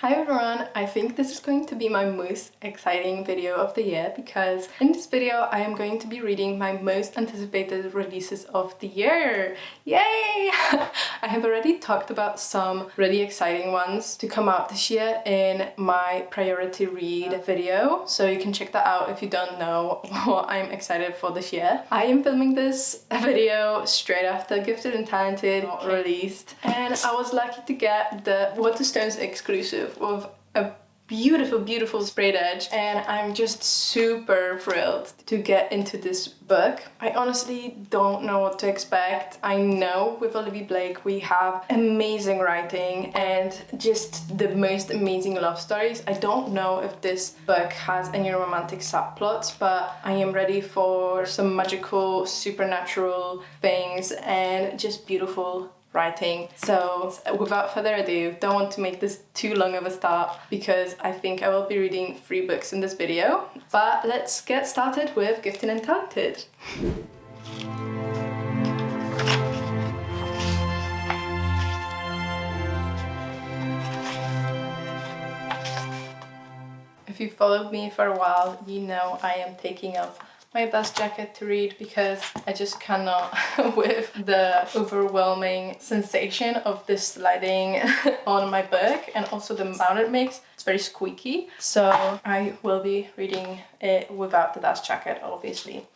Hi everyone, I think this is going to be my most exciting video of the year because in this video I am going to be reading my most anticipated releases of the year. Yay! I have already talked about some really exciting ones to come out this year in my priority read video, so you can check that out if you don't know what I'm excited for this year. I am filming this video straight after Gifted and Talented released, and I was lucky to get the Waterstones exclusive with a beautiful sprayed edge, and I'm just super thrilled to get into this book. I honestly don't know what to expect. I know with Olivie Blake we have amazing writing and just the most amazing love stories. I don't know if this book has any romantic subplots, but I am ready for some magical supernatural things and just beautiful writing. So without further ado, don't want to make this too long of a start because I think I will be reading 3 books in this video. But let's get started with Gifted and Talented. If you followed me for a while, you know I am taking off my dust jacket to read because I just cannot with the overwhelming sensation of this sliding on my book, and also the sound it makes. It's very squeaky, so I will be reading it without the dust jacket, obviously.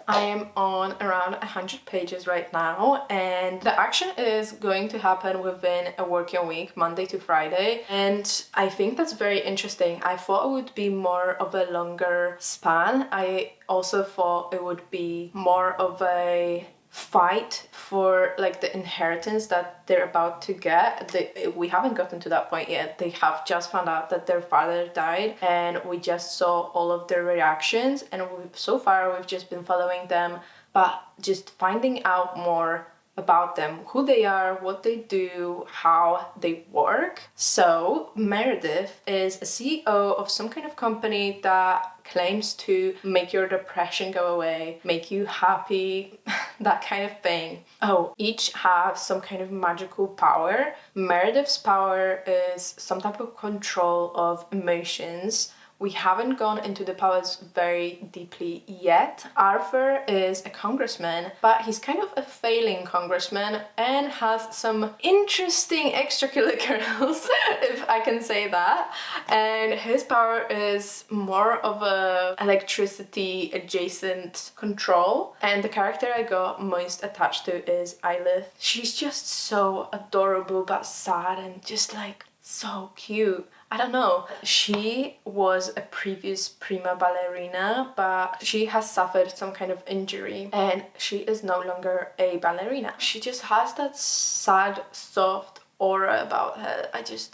I am on around 100 pages right now, and the action is going to happen within a working week, Monday to Friday, and I think that's very interesting. I thought it would be more of a longer span. I also thought it would be more of a fight for like the inheritance that they're about to get. We haven't gotten to that point yet. They have just found out that their father died, and we just saw all of their reactions, and so far we've just been following them, but just finding out more about them, who they are, what they do, how they work. So Meredith is a CEO of some kind of company that claims to make your depression go away, make you happy, that kind of thing. Oh, each have some kind of magical power. Meredith's power is some type of control of emotions. We haven't gone into the powers very deeply yet. Arthur is a congressman, but he's kind of a failing congressman and has some interesting extracurriculars, if I can say that. And his power is more of a electricity adjacent control. And the character I got most attached to is Eilith. She's just so adorable but sad and just like so cute. I don't know. She was a previous prima ballerina, but she has suffered some kind of injury and she is no longer a ballerina. She just has that sad, soft aura about her.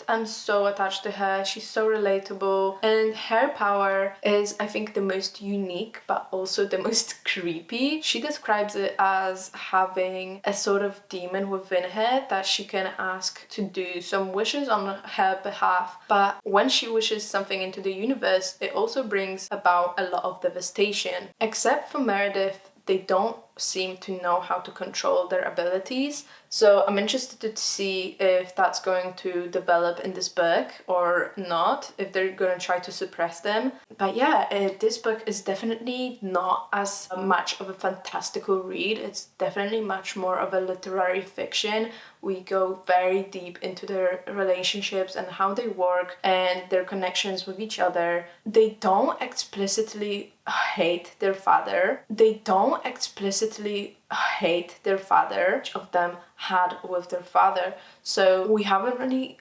I'm so attached to her. She's so relatable, and her power is, I think, the most unique but also the most creepy. She describes it as having a sort of demon within her that she can ask to do some wishes on her behalf, but when she wishes something into the universe, it also brings about a lot of devastation. Except for Meredith, they don't seem to know how to control their abilities. So I'm interested to see if that's going to develop in this book or not, if they're going to try to suppress them. But yeah, this book is definitely not as much of a fantastical read. It's definitely much more of a literary fiction. We go very deep into their relationships and how they work and their connections with each other. They don't explicitly hate their father. They don't explicitly hate their father. Each of them had with their father. So we haven't really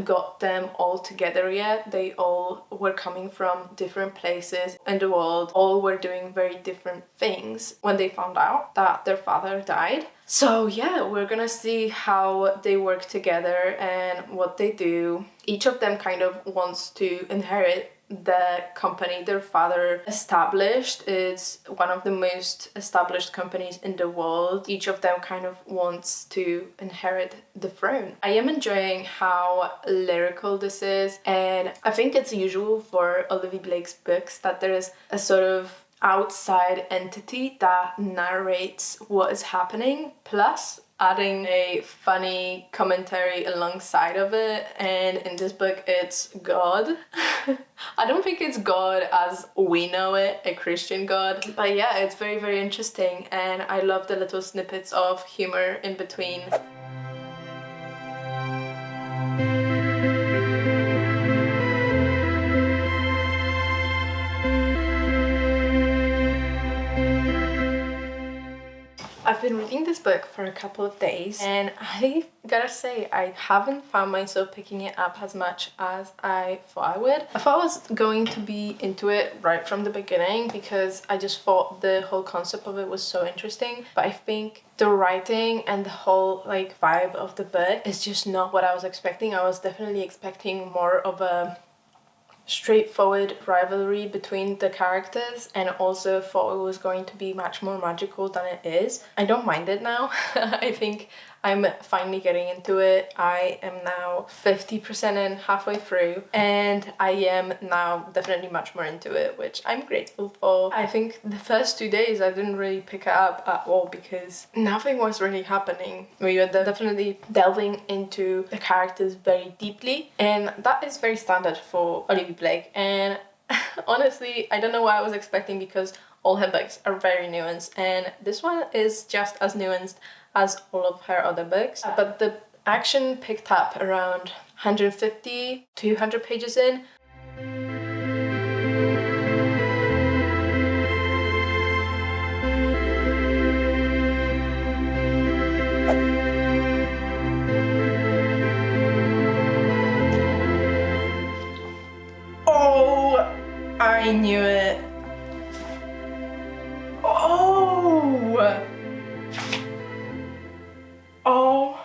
got them all together yet. They all were coming from different places in the world. All were doing very different things when they found out that their father died. So yeah, we're gonna see how they work together and what they do. Each of them kind of wants to inherit the company their father established. It's one of the most established companies in the world. Each of them kind of wants to inherit the throne. I am enjoying how lyrical this is, and I think it's usual for Olivie Blake's books that there is a sort of outside entity that narrates what is happening, plus adding a funny commentary alongside of it. And in this book it's God. I don't think it's God as we know it, a Christian God, but yeah, it's very, very interesting, and I love the little snippets of humor in between. I've been reading this book for a couple of days, and I gotta say I haven't found myself picking it up as much as I thought I would. I thought I was going to be into it right from the beginning because I just thought the whole concept of it was so interesting, but I think the writing and the whole like vibe of the book is just not what I was expecting. I was definitely expecting more of a straightforward rivalry between the characters, and also thought it was going to be much more magical than it is. I don't mind it now. I think I'm finally getting into it. I am now 50% in, halfway through, and I am now definitely much more into it, which I'm grateful for. I think the first 2 days I didn't really pick it up at all because nothing was really happening. We were definitely delving into the characters very deeply, and that is very standard for Olivie Blake. And honestly, I don't know what I was expecting because all her books are very nuanced, and this one is just as nuanced as all of her other books. But the action picked up around 150, 200 pages in. Oh, I knew it. Oh! Oh.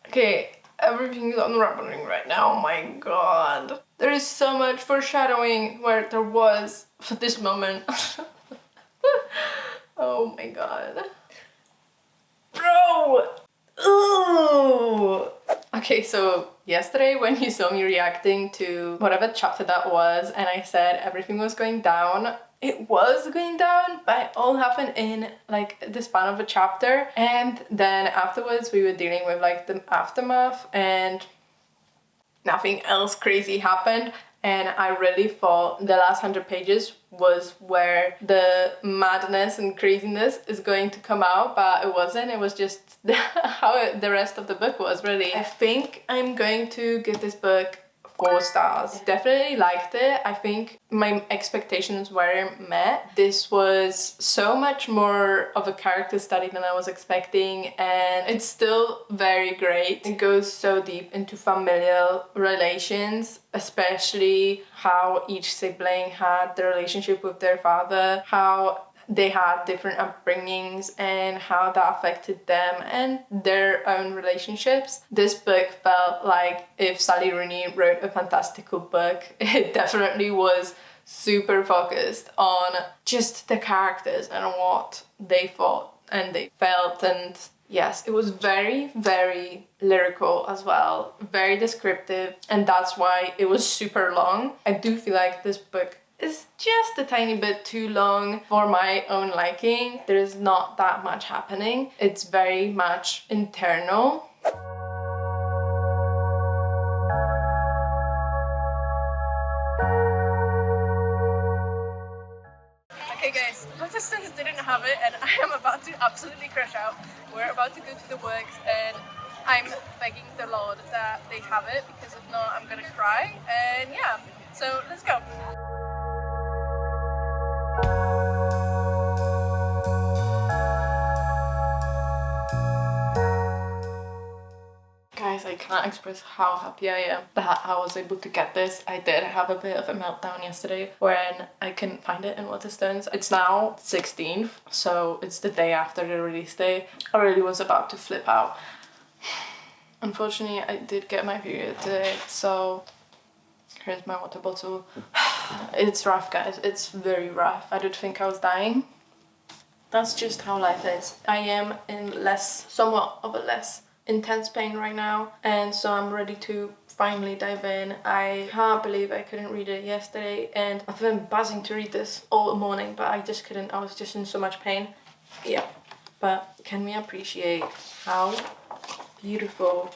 Okay, everything's unraveling right now. Oh my god. There is so much foreshadowing where there was for this moment. Oh my god. Bro! Ooh! Okay, so yesterday when you saw me reacting to whatever chapter that was, and I said everything was going down, it was going down, but it all happened in like the span of a chapter, and then afterwards we were dealing with like the aftermath and nothing else crazy happened. And I really thought the last 100 pages was where the madness and craziness is going to come out, but it wasn't. It was just how the rest of the book was, really. I think I'm going to give this book 4 stars. Definitely liked it. I think my expectations weren't met. This was so much more of a character study than I was expecting, and it's still very great. It goes so deep into familial relations, especially how each sibling had the relationship with their father, how they had different upbringings and how that affected them and their own relationships. This book felt like if Sally Rooney wrote a fantastical book. It definitely was super focused on just the characters and what they thought and they felt, and yes, it was very, very lyrical as well, very descriptive, and that's why it was super long. I do feel like this book is just a tiny bit too long for my own liking. There's not that much happening. It's very much internal. Okay guys, Protestants didn't have it and I am about to absolutely crash out. We're about to go to the works and I'm begging the Lord that they have it, because if not I'm gonna cry. And yeah, so let's go. Guys, I can't express how happy I am that I was able to get this. I did have a bit of a meltdown yesterday when I couldn't find it in Waterstones. It's now 16th, so it's the day after the release day. I really was about to flip out. Unfortunately, I did get my period today, so here's my water bottle. It's rough, guys. It's very rough. I did think I was dying. That's just how life is. I am in somewhat of a less intense pain right now, and so I'm ready to finally dive in. I can't believe I couldn't read it yesterday, and I've been buzzing to read this all morning, but I just couldn't. I was just in so much pain. Yeah, but can we appreciate how beautiful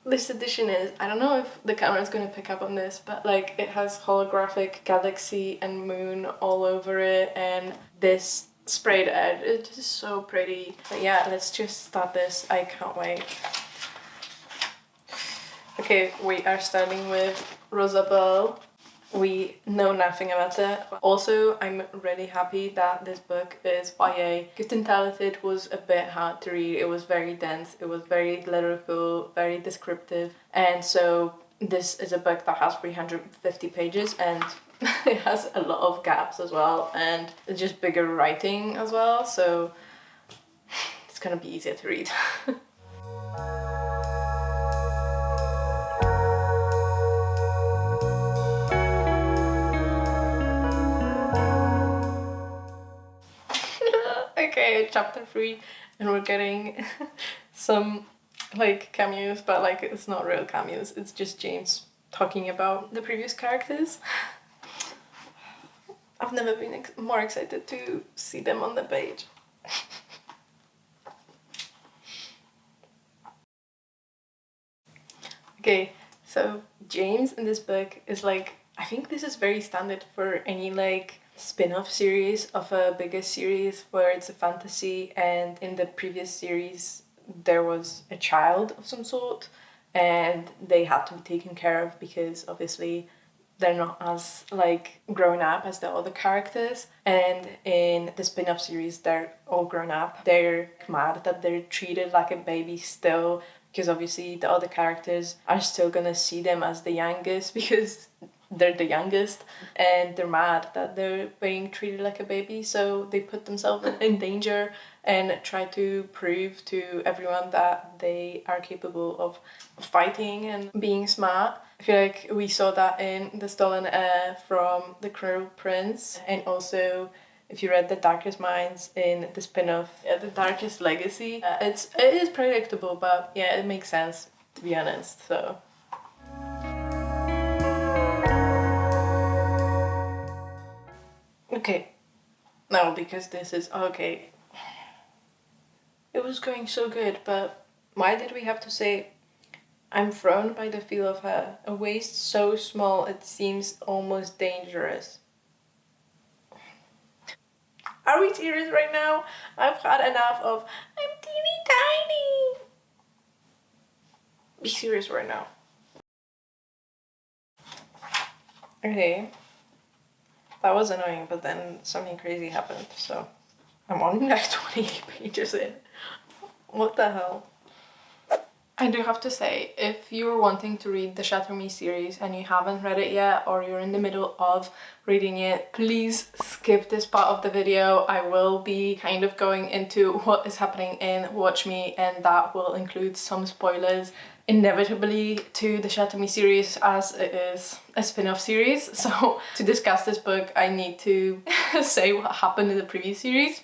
this edition is? I don't know if the camera is going to pick up on this, but like it has holographic galaxy and moon all over it, and this sprayed edge. It's just so pretty. But yeah, let's just start this. I can't wait. Okay, we are starting with Rosabelle. We know nothing about it. Also, I'm really happy that this book is YA. Gifted and Talented was a bit hard to read. It was very dense, it was very lyrical, very descriptive. And so this is a book that has 350 pages and it has a lot of gaps as well, and just bigger writing as well. So it's gonna be easier to read. Okay, chapter 3, and we're getting some like cameos, but like it's not real cameos, it's just James talking about the previous characters. I've never been more excited to see them on the page. Okay, so James in this book is like, I think this is very standard for any like spin-off series of a bigger series where it's a fantasy, and in the previous series there was a child of some sort and they had to be taken care of because obviously they're not as like grown up as the other characters, and in the spin-off series they're all grown up. They're mad that they're treated like a baby still, because obviously the other characters are still gonna see them as the youngest because they're the youngest, and they're mad that they're being treated like a baby, so they put themselves in danger and try to prove to everyone that they are capable of fighting and being smart. I feel like we saw that in The Stolen Heir from The Cruel Prince, and also if you read The Darkest Minds in the spin-off, The Darkest Legacy. It is predictable, but yeah, it makes sense, to be honest, so. Okay, no, because this is, okay. It was going so good, but why did we have to say, I'm thrown by the feel of her, a waist so small it seems almost dangerous. Are we serious right now? I've had enough of, I'm teeny tiny. Be serious right now. Okay. That was annoying, but then something crazy happened, so I'm only like 28 pages in. What the hell? I do have to say, if you're wanting to read the Shatter Me series and you haven't read it yet, or you're in the middle of reading it, please skip this part of the video. I will be kind of going into what is happening in Watch Me, and that will include some spoilers inevitably to the Shatter Me series, as it is a spin-off series. So to discuss this book, I need to say what happened in the previous series.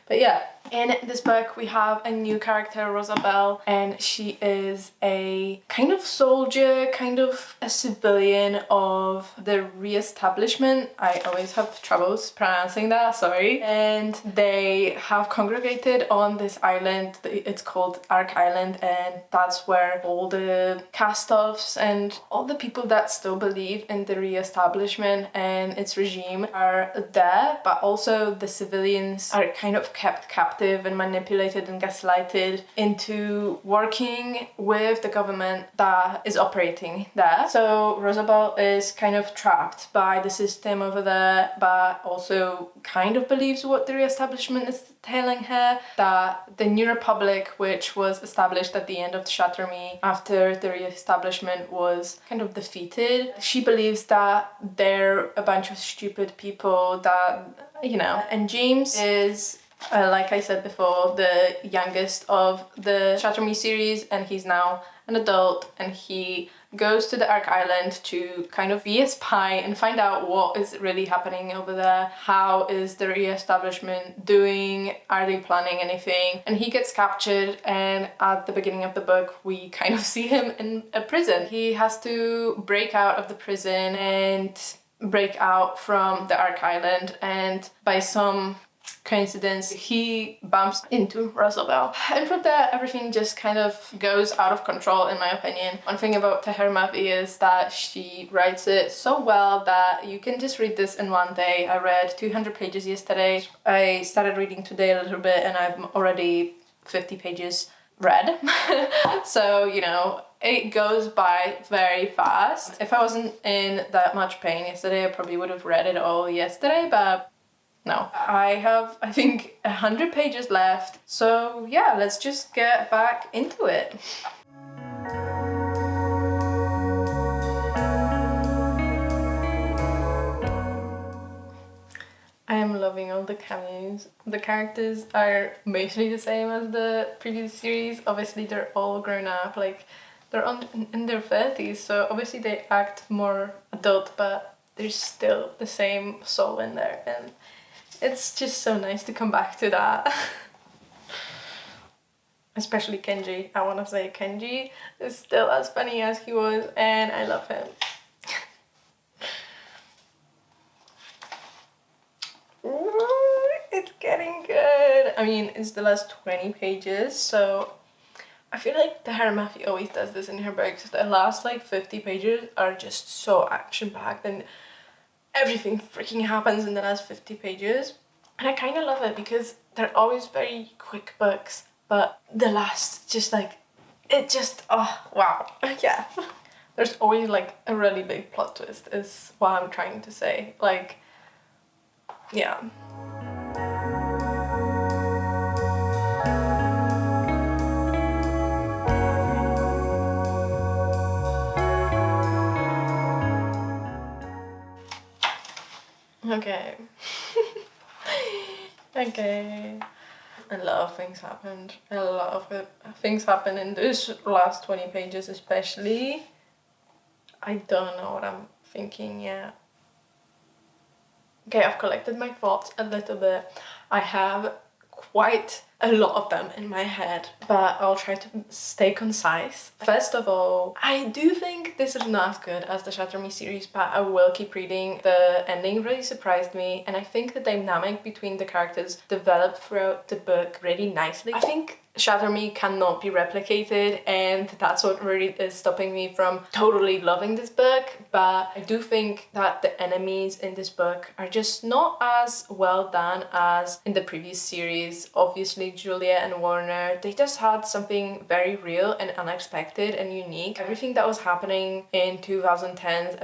But yeah, in this book we have a new character, Rosabelle, and she is a kind of soldier, kind of a civilian of the re-establishment. I always have troubles pronouncing that, sorry. And they have congregated on this island. It's called Ark Island, and that's where all the cast-offs and all the people that still believe in the re-establishment and its regime are there, but also the civilians are kind of kept captive and manipulated and gaslighted into working with the government that is operating there. So Rosabelle is kind of trapped by the system over there, but also kind of believes what the re-establishment is telling her, that the New Republic, which was established at the end of Shatter Me after the re-establishment was kind of defeated, she believes that they're a bunch of stupid people that, you know. And James is like I said before, the youngest of the Shatter Me series, and he's now an adult, and he goes to the Ark Island to kind of be a spy and find out what is really happening over there. How is the re-establishment doing? Are they planning anything? And he gets captured, and at the beginning of the book we kind of see him in a prison. He has to break out of the prison and break out from the Ark Island, and by some coincidence he bumps into Rosabelle, and from there everything just kind of goes out of control, in my opinion. One thing about Tehereh Mafi is that she writes it so well that you can just read this in one day. I read 200 pages yesterday. I started reading today a little bit and I'm already 50 pages read. So, you know, it goes by very fast. If I wasn't in that much pain yesterday, I probably would have read it all yesterday, but no. I have, I think, 100 pages left. So yeah, let's just get back into it. I am loving all the cameos. The characters are mostly the same as the previous series. Obviously they're all grown up, like they're in their 30s, so obviously they act more adult, but there's still the same soul in there, and it's just so nice to come back to that. Especially Kenji. I want to say Kenji is still as funny as he was, and I love him. It's getting good. I mean, it's the last 20 pages, so I feel like Tehereh Mafi always does this in her books. The last like 50 pages are just so action-packed, and everything freaking happens in the last 50 pages. And I kind of love it because they're always very quick books, but the last just like, it just, oh wow, yeah. There's always like a really big plot twist is what I'm trying to say. Like, yeah. Okay. Okay. A lot of things happened. A lot of things happened in this last 20 pages especially. I don't know what I'm thinking yet. Okay, I've collected my thoughts a little bit. I have quite a lot of them in my head, but I'll try to stay concise. First of all, I do think this is not as good as the Tehereh Mafi series, but I will keep reading. The ending really surprised me, and I think the dynamic between the characters developed throughout the book really nicely. I think Tehereh Mafi cannot be replicated, and that's what really is stopping me from totally loving this book. But I do think that the enemies in this book are just not as well done as in the previous series. Obviously, Juliet and Warner, they just had something very real and unexpected and unique. Everything that was happening in 2010s,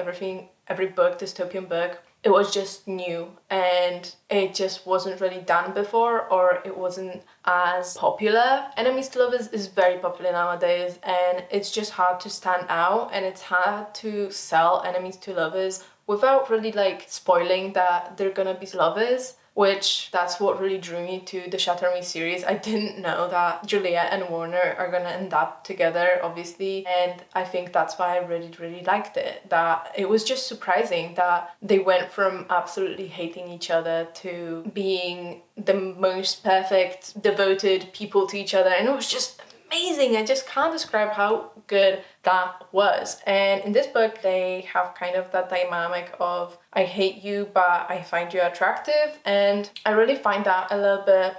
every book, dystopian book, it was just new, and it just wasn't really done before, or it wasn't as popular. Enemies to lovers is very popular nowadays, and it's just hard to stand out, and it's hard to sell enemies to lovers without really like spoiling that they're gonna be lovers, which that's what really drew me to the Tehereh Mafi series. I didn't know that Juliet and Warner are gonna end up together, obviously, and I think that's why I really liked it. That it was just surprising that they went from absolutely hating each other to being the most perfect, devoted people to each other, and it was just amazing. I just can't describe how good that was. And in this book, they have kind of that dynamic of I hate you, but I find you attractive, and I really find that a little bit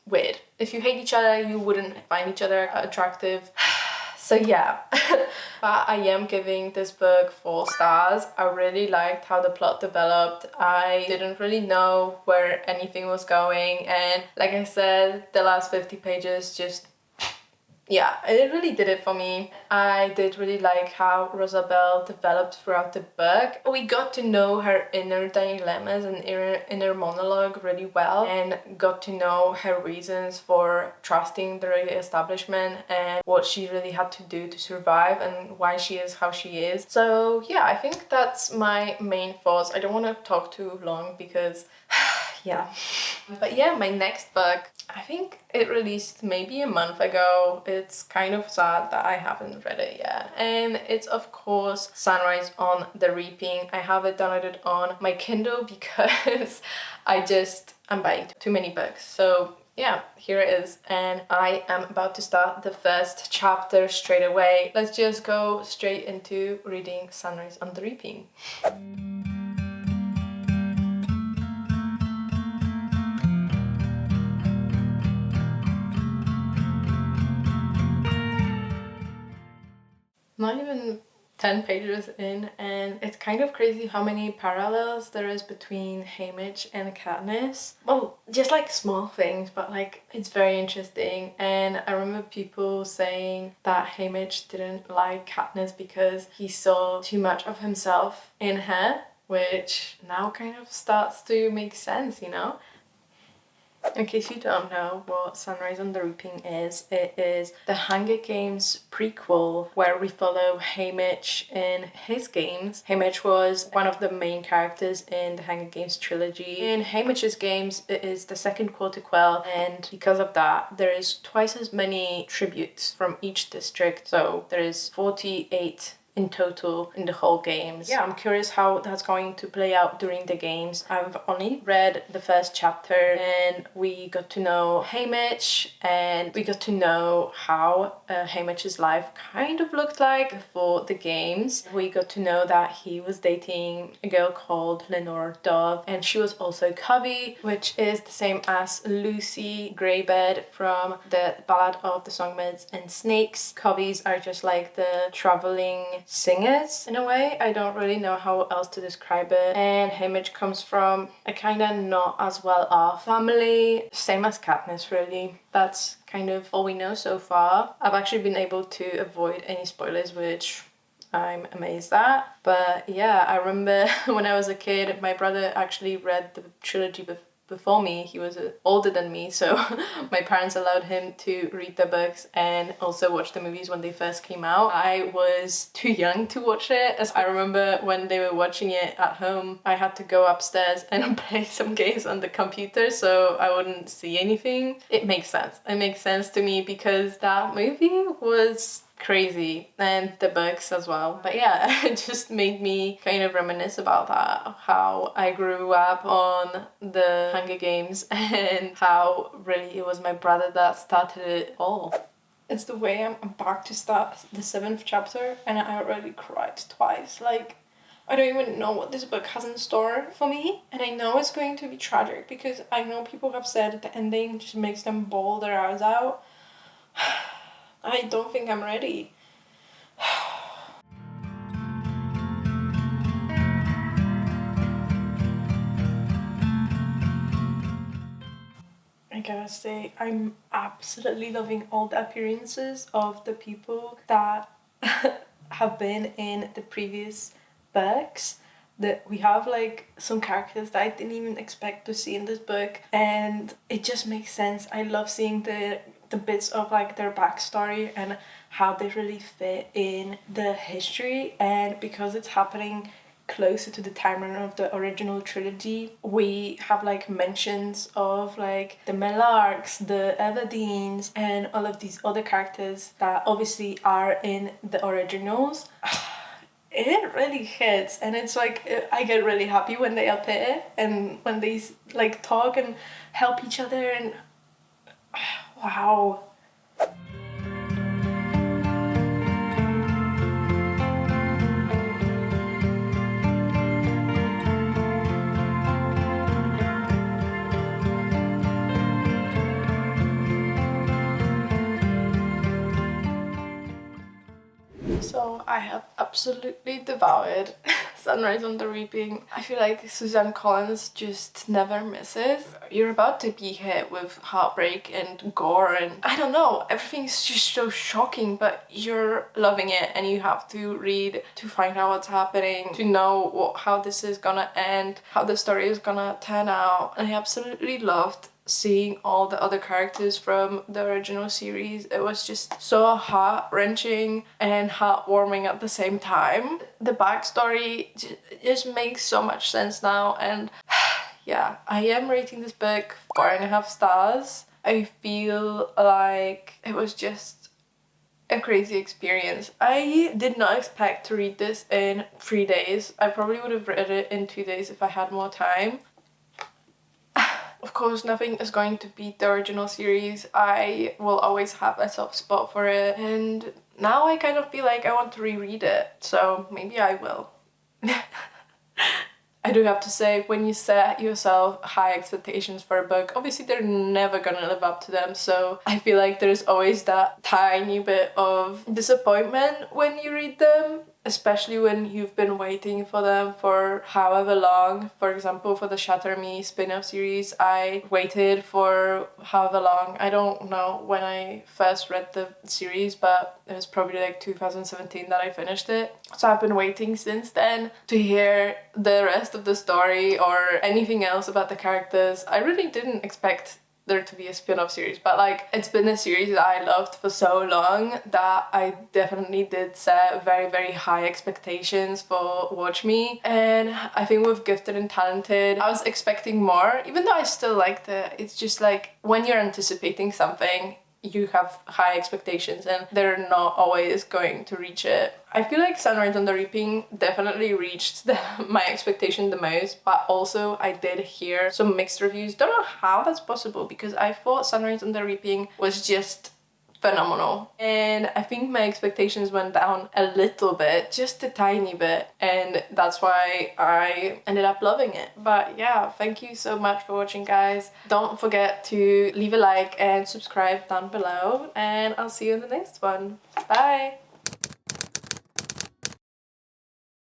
weird. If you hate each other, you wouldn't find each other attractive. So yeah, but I am giving this book 4 stars. I really liked how the plot developed. I didn't really know where anything was going, and like I said, the last 50 pages just, yeah, it really did it for me. I did really like how Rosabelle developed throughout the book. We got to know her inner dilemmas and inner monologue really well, and got to know her reasons for trusting the establishment and what she really had to do to survive and why she is how she is. So yeah, I think that's my main thoughts. I don't want to talk too long because yeah. But yeah, my next book, I think it released maybe a month ago. It's kind of sad that I haven't read it yet. And it's of course Sunrise on the Reaping. I have it downloaded on my Kindle because I'm buying too many books. So yeah, here it is, and I am about to start the first chapter straight away. Let's just go straight into reading Sunrise on the Reaping. Not even 10 pages in, and it's kind of crazy how many parallels there is between Haymitch and Katniss. Well, just like small things, but like it's very interesting. And I remember people saying that Haymitch didn't like Katniss because he saw too much of himself in her, which now kind of starts to make sense, you know? In case you don't know what Sunrise on the Reaping is, it is the Hunger Games prequel where we follow Haymitch in his games. Haymitch was one of the main characters in the Hunger Games trilogy. In Haymitch's games, it is the second quell, and because of that, there is twice as many tributes from each district. So there is 48 in total in the whole games. Yeah, I'm curious how that's going to play out during the games. I've only read the first chapter, and we got to know Haymitch, and we got to know how Haymitch's life kind of looked like before the games. We got to know that he was dating a girl called Lenore Dove, and she was also Covey, which is the same as Lucy Greybird from the Ballad of the Songbirds and Snakes. Coveys are just like the traveling singers in a way. I don't really know how else to describe it. And Haymitch comes from a kind of not as well off family, same as Katniss really. That's kind of all we know so far. I've actually been able to avoid any spoilers, which I'm amazed at. But yeah, I remember when I was a kid, my brother actually read the trilogy before me. He was older than me, so my parents allowed him to read the books and also watch the movies when they first came out. I was too young to watch it, as I remember when they were watching it at home, I had to go upstairs and play some games on the computer so I wouldn't see anything. It makes sense. It makes sense to me because that movie was crazy, and the books as well. But yeah, it just made me kind of reminisce about that, how I grew up on the Hunger Games and how really it was my brother that started it all. It's the way I'm about to start the 7th chapter and I already cried twice. Like, I don't even know what this book has in store for me, and I know it's going to be tragic because I know people have said the ending just makes them bawl their eyes out. I don't think I'm ready. I gotta say, I'm absolutely loving all the appearances of the people that have been in the previous books. That we have like some characters that I didn't even expect to see in this book, and it just makes sense. I love seeing the bits of like their backstory and how they really fit in the history. And because it's happening closer to the timeline of the original trilogy, we have like mentions of like the Melarks, the Everdines, and all of these other characters that obviously are in the originals. It really hits, and it's like I get really happy when they appear and when they like talk and help each other, and wow. So I have absolutely devoured Sunrise on the Reaping. I feel like Suzanne Collins just never misses. You're about to be hit with heartbreak and gore, and I don't know, everything's just so shocking, but you're loving it and you have to read to find out what's happening, to know how this is gonna end, how the story is gonna turn out. And I absolutely loved seeing all the other characters from the original series. It was just so heart-wrenching and heartwarming at the same time. The backstory just makes so much sense now, and yeah, I am rating this book 4.5 stars. I feel like it was just a crazy experience. I did not expect to read this in 3 days. I probably would have read it in 2 days if I had more time. Of course, nothing is going to beat the original series. I will always have a soft spot for it, and now I kind of feel like I want to reread it, so maybe I will. I do have to say, when you set yourself high expectations for a book, obviously they're never gonna live up to them, so I feel like there's always that tiny bit of disappointment when you read them, especially when you've been waiting for them for however long. For example, for the Shatter Me spin-off series, I waited for however long. I don't know when I first read the series, but it was probably like 2017 that I finished it. So I've been waiting since then to hear the rest of the story or anything else about the characters. I really didn't expect there to be a spin-off series, but like, it's been a series that I loved for so long that I definitely did set very, very high expectations for Watch Me. And I think with Gifted and Talented, I was expecting more, even though I still liked it. It's just like, when you're anticipating something, you have high expectations and they're not always going to reach it. I feel like Sunrise on the Reaping definitely reached my expectation the most, but also I did hear some mixed reviews. Don't know how that's possible, because I thought Sunrise on the Reaping was just phenomenal, and I think my expectations went down a little bit, just a tiny bit, and that's why I ended up loving it. But yeah, thank you so much for watching, guys. Don't forget to leave a like and subscribe down below, and I'll see you in the next one. Bye!